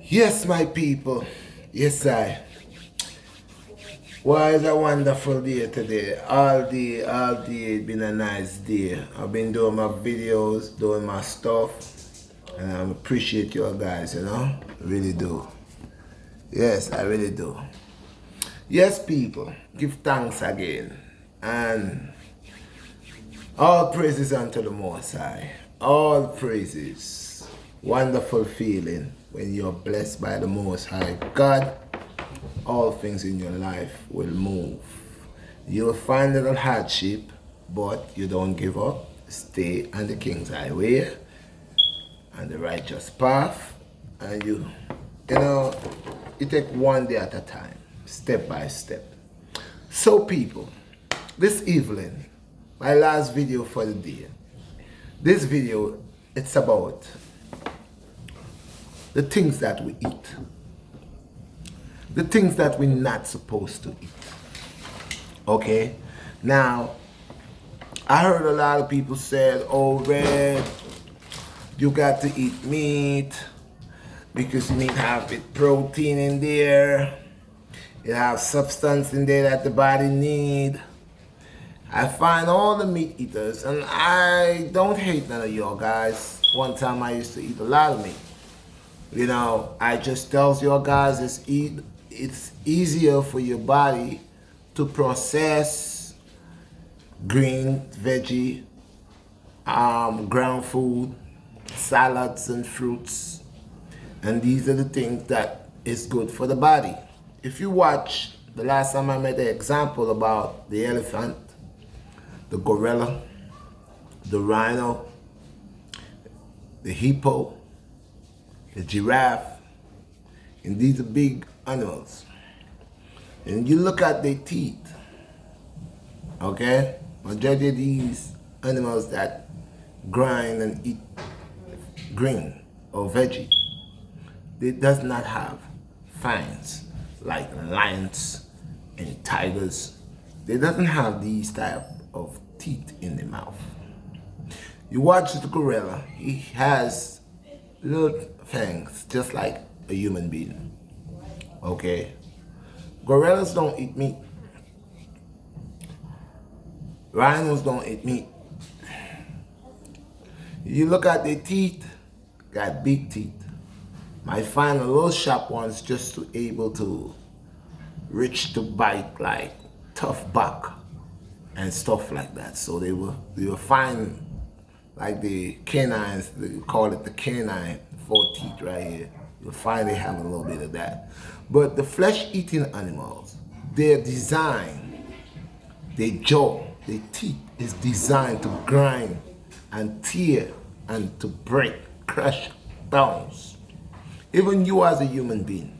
Yes, my people. Yes, I. Why is a wonderful day today? All day, it's been a nice day. I've been doing my videos, doing my stuff, and I appreciate you guys, Really do. Yes, I really do. Yes, people, give thanks again. And all praises unto the Most High. All praises. Wonderful feeling when you're blessed by the Most High God. All things in your life will move. You'll find little hardship, but you don't give up. Stay on the King's highway and the righteous path, and you take one day at a time, step by step. So people, this evening, my last video for the day. This video, it's about the things that we eat. The things that we're not supposed to eat. Okay? Now, I heard a lot of people said, oh, Red, you got to eat meat because meat have protein in there. It has substance in there that the body need. I find all the meat eaters, and I don't hate none of y'all guys. One time I used to eat a lot of meat. I just tells you guys it's easier for your body to process green, veggie, ground food, salads and fruits. And these are the things that is good for the body. If you watch, the last time I made an example about the elephant, the gorilla, the rhino, the hippo, the giraffe, and these are big animals. And you look at their teeth, okay? Majority of these animals that grind and eat green or veggie, they does not have fangs like lions and tigers. They doesn't have these type of teeth in the mouth. You watch the gorilla, he has little fangs just like a human being. Okay? Gorillas don't eat meat. Rhinos don't eat meat. You look at their teeth, got big teeth. Might find a little sharp ones just to able to reach to bite like tough bark and stuff like that. So they will find like the canines, they call it the canine, 4 teeth right here. You'll find they have a little bit of that. But the flesh-eating animals, they're designed, their jaw, their teeth is designed to grind and tear and to break, crush bones. Even you as a human being,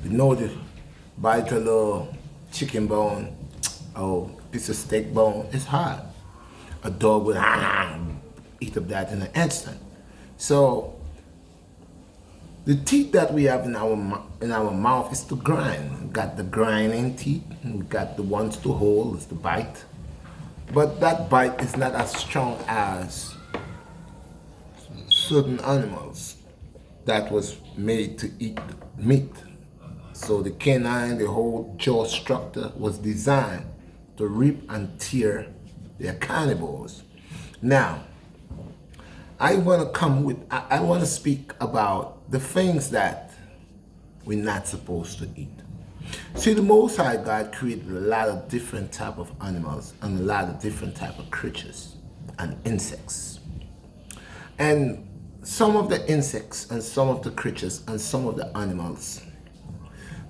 you know the bite a little chicken bone or piece of steak bone, it's hard. A dog would eat up that in an instant. So the teeth that we have in our mouth is to grind. We got the grinding teeth, and we got the ones to hold, is the bite. But that bite is not as strong as certain animals that was made to eat meat. So the canine, the whole jaw structure was designed to rip and tear. They're cannibals. Now, I want to speak about the things that we're not supposed to eat. See, the Most High God created a lot of different type of animals and a lot of different type of creatures and insects. And some of the insects and some of the creatures and some of the animals,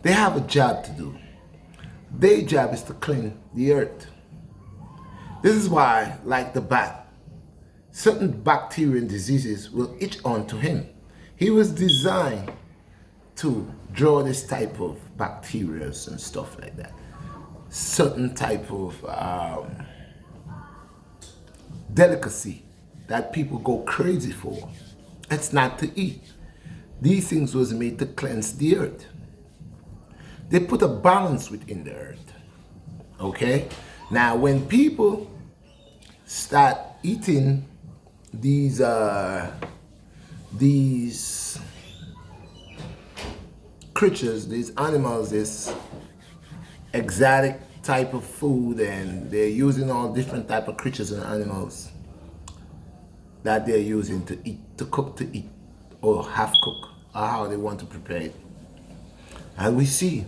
they have a job to do. Their job is to clean the earth. This is why, like the bat, certain bacteria and diseases will itch onto him. He was designed to draw this type of bacteria and stuff like that. Certain type of delicacy that people go crazy for. It's not to eat. These things was made to cleanse the earth. They put a balance within the earth. Okay? Now, when people start eating these creatures, these animals, this exotic type of food, and they're using all different type of creatures and animals that they're using to eat, to cook, to eat, or half cook, or how they want to prepare it. And we see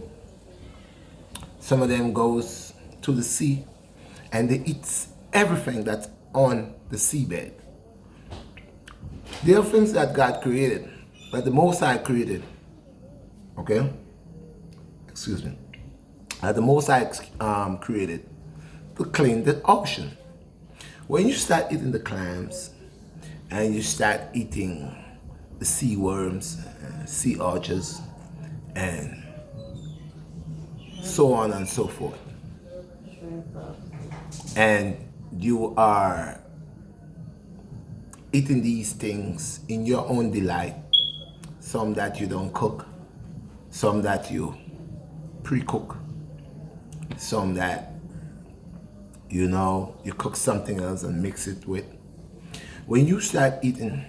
some of them goes to the sea and they eat everything that's on the seabed. There are things that God created, that the Most High created. Okay? Excuse me. That the Most High created to clean the ocean. When you start eating the clams and you start eating the sea worms, sea arches, and so on and so forth, and you are eating these things in your own delight, some that you don't cook, some that you pre-cook, some that you cook something else and mix it with. When you start eating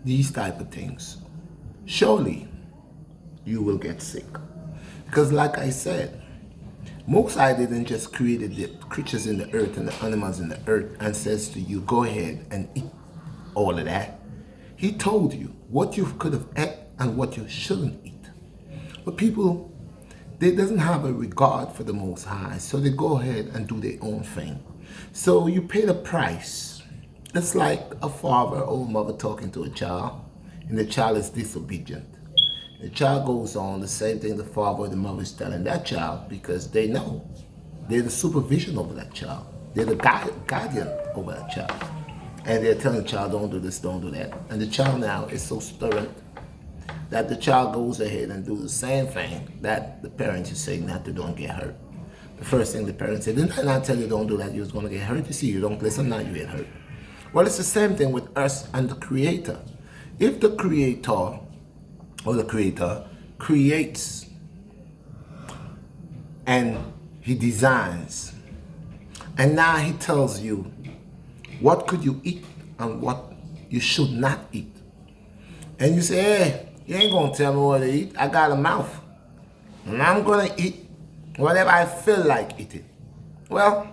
these type of things, surely you will get sick. Because like I said, Most High didn't just create the creatures in the earth and the animals in the earth and says to you, go ahead and eat all of that. He told you what you could have ate and what you shouldn't eat. But people, they doesn't have a regard for the Most High, so they go ahead and do their own thing. So you pay the price. It's like a father or mother talking to a child, and the child is disobedient. The child goes on the same thing the father or the mother is telling that child, because they know. They're the supervision over that child. They're the guardian over that child. And they're telling the child, don't do this, don't do that. And the child now is so stubborn that the child goes ahead and do the same thing that the parents is saying not to do and get hurt. The first thing the parents said, didn't I not tell you don't do that, you was going to get hurt? You see, you don't listen, now you get hurt. Well, it's the same thing with us and the Creator. If the Creator creates and he designs, and now he tells you what could you eat and what you should not eat, and you say, hey, you ain't gonna tell me what to eat, I got a mouth and I'm gonna eat whatever I feel like eating. Well,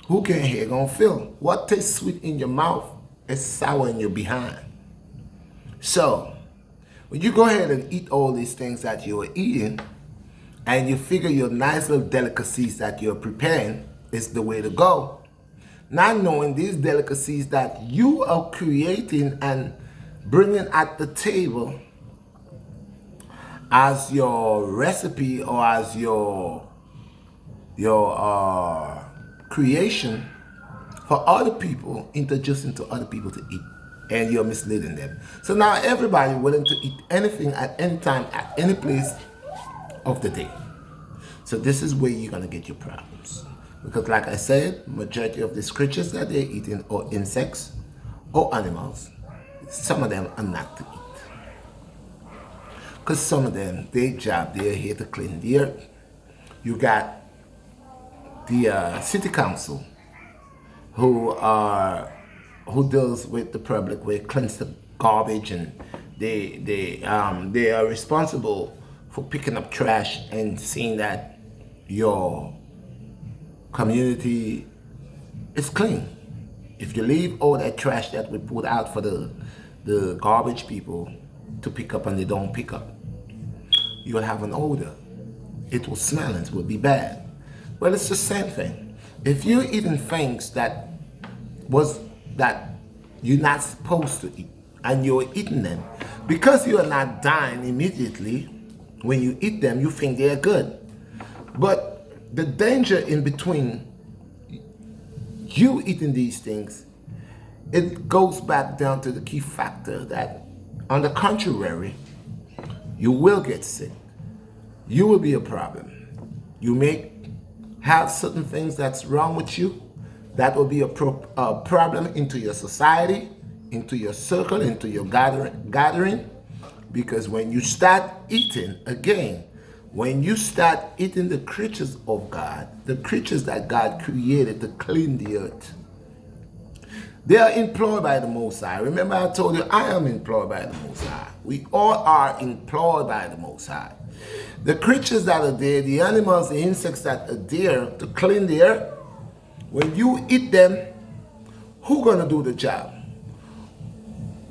who can hear gonna feel? What tastes sweet in your mouth is sour in your behind. So when you go ahead and eat all these things that you are eating, and you figure your nice little delicacies that you're preparing is the way to go, not knowing these delicacies that you are creating and bringing at the table as your recipe or as your creation for other people, introducing to other people to eat, and you're misleading them. So now everybody willing to eat anything at any time, at any place of the day. So this is where you're gonna get your problems. Because like I said, majority of these creatures that they're eating are insects or animals. Some of them are not to eat. Because some of them, their job, they're here to clean the earth. You got the city council who deals with the public, where cleans the garbage, and they are responsible for picking up trash and seeing that your community is clean. If you leave all that trash that we put out for the garbage people to pick up and they don't pick up, you will have an odor. It will smell and it will be bad. Well, it's the same thing. If you're eating things that you're not supposed to eat, and you're eating them, because you are not dying immediately when you eat them, you think they're good. But the danger in between you eating these things, it goes back down to the key factor that, on the contrary, you will get sick. You will be a problem. You may have certain things that's wrong with you. That will be a problem into your society, into your circle, into your gathering. Because when you start eating, again, when you start eating the creatures of God, the creatures that God created to clean the earth, They are employed by the Most High. Remember I told you I am employed by the Most High. We all are employed by the Most High. The creatures that are there, the animals, the insects that are there to clean the earth, when you eat them, who's going to do the job?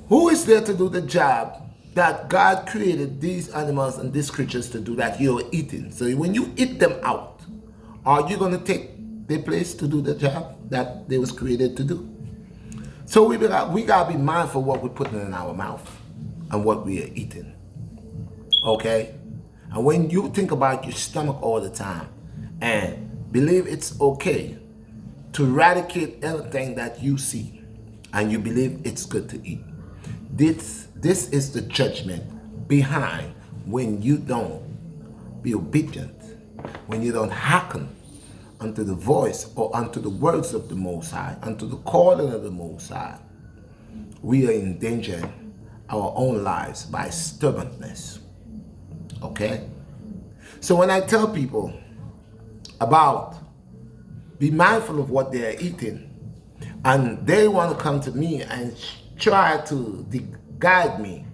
Who is there to do the job that God created these animals and these creatures to do that you're eating? So when you eat them out, are you going to take their place to do the job that they was created to do? So we got to be mindful of what we're putting in our mouth and what we are eating. Okay? And when you think about your stomach all the time and believe it's okay to eradicate anything that you see and you believe it's good to eat, this is the judgment behind when you don't be obedient, when you don't hearken unto the voice or unto the words of the Most High, unto the calling of the Most High. We are endangering our own lives by stubbornness. Okay? So when I tell people about be mindful of what they're eating, and they want to come to me and try to guide me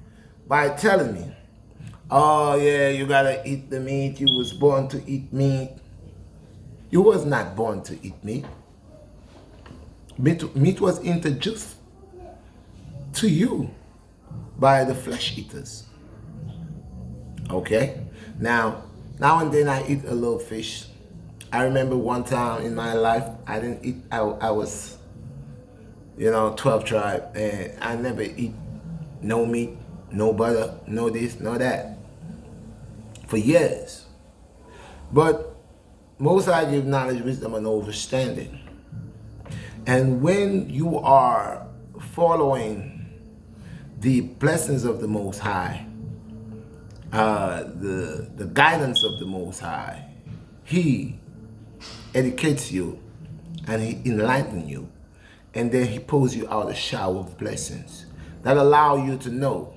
by telling me, oh yeah, you gotta eat the meat, you was born to eat meat. You was not born to eat meat. Meat was introduced to you by the flesh eaters. Okay? Now and then I eat a little fish. I remember one time in my life, I didn't eat, I was, 12 tribe, and I never eat no meat, no butter, no this, no that, for years. But Most High give knowledge, wisdom, and understanding. And when you are following the blessings of the Most High, the guidance of the Most High, He educates you and He enlightens you, and then He pulls you out a shower of blessings that allow you to know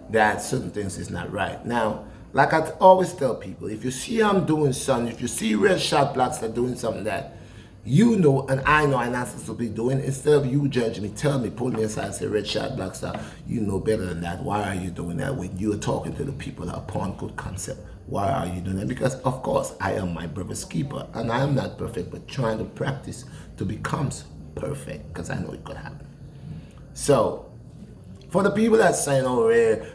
that certain things is not right. Now, like I always tell people, if you see I'm doing something, if you see Red Shot Black Star doing something that you know and I know I'm not supposed to be doing, instead of you judge me, tell me, pull me aside and say, Red Shot Black Star, you know better than that. Why are you doing that when you're talking to the people upon good concept? Why are you doing that? Because, of course, I am my brother's keeper, and I am not perfect, but trying to practice to become perfect, because I know it could happen. So, for the people that's saying, oh,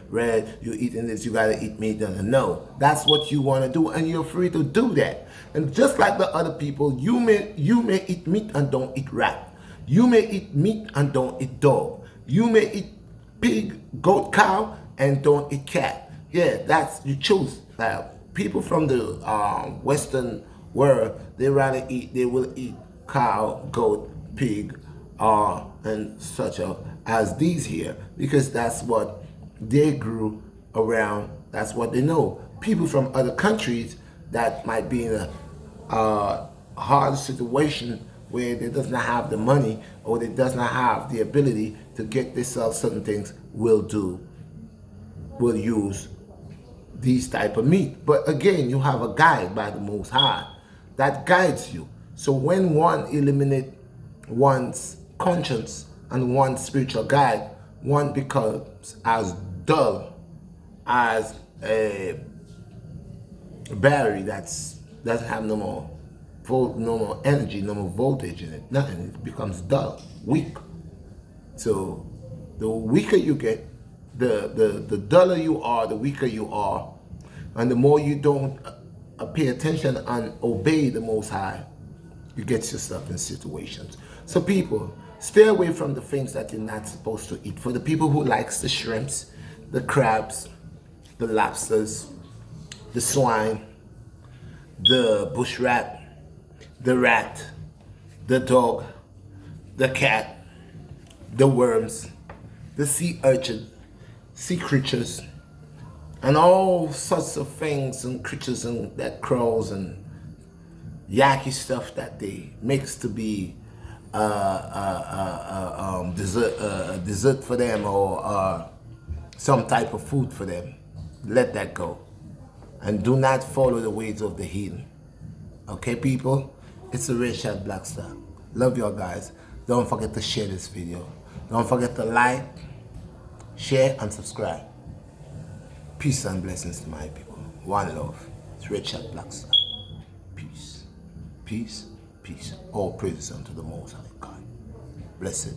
Red, you're eating this, you gotta eat meat, no, that's what you wanna do, and you're free to do that. And just like the other people, you may eat meat and don't eat rat. You may eat meat and don't eat dog. You may eat pig, goat, cow, and don't eat cat. Yeah, that's, you choose. People from the Western world, they will eat cow, goat, pig, and such as these here, because that's what they grew around, that's what they know. People from other countries that might be in a hard situation where they does not have the money or they does not have the ability to get themselves certain things, will use these type of meat. But again, you have a guide by the Most High that guides you. So when one eliminates one's conscience and one's spiritual guide, one becomes as dull as a battery that doesn't have no more energy, no more voltage in it, nothing. It becomes dull, weak. So the weaker you get, the duller you are, the weaker you are, and the more you don't pay attention and obey the Most High, you get yourself in situations. So people, stay away from the things that you're not supposed to eat. For the people who likes the shrimps, the crabs, the lobsters, the swine, the bush rat, the rat, the dog, the cat, the worms, the sea urchin, sea creatures, and all sorts of things and creatures and that crawls and yucky stuff that they makes to be dessert for them, or some type of food for them. Let that go. And do not follow the ways of the heathen. Okay, people? It's a Red Shot Black Star. Love y'all guys. Don't forget to share this video. Don't forget to like, share, and subscribe. Peace and blessings to my people. One love. It's Richard Blackstar. Peace. Peace. Peace. All praises unto the Most High God. Blessed.